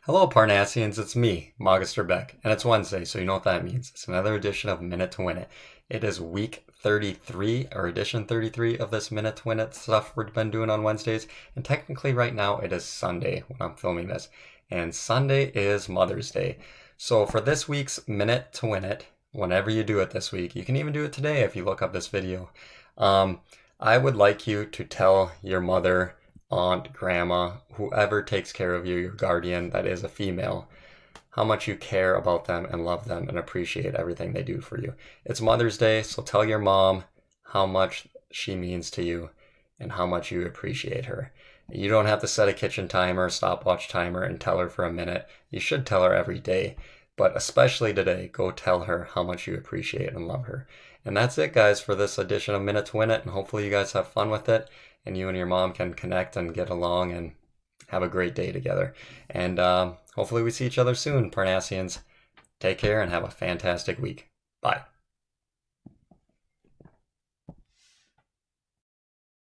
Hello, Parnassians. It's me, Magister Beck, and it's Wednesday, so you know what that means. It's another edition of Minute to Win It. It is week 33, or edition 33 of this Minute to Win It stuff we've been doing on Wednesdays, and technically right now it is Sunday when I'm filming this, and Sunday is Mother's Day. So for this week's Minute to Win It, whenever you do it this week, you can even do it today if you look up this video, I would like you to tell your mother, aunt, grandma, whoever takes care of you, your guardian that is a female, how much you care about them and love them and appreciate everything they do for you. It's Mother's Day, so tell your mom how much she means to you and how much you appreciate her. You don't have to set a kitchen timer, stopwatch timer, and tell her for a minute. You should tell her every day, but especially today, go tell her how much you appreciate and love her. And that's it, guys, for this edition of Minute to Win It, and hopefully you guys have fun with it and you and your mom can connect and get along and have a great day together. And hopefully we see each other soon, Parnassians. Take care and have a fantastic week. Bye.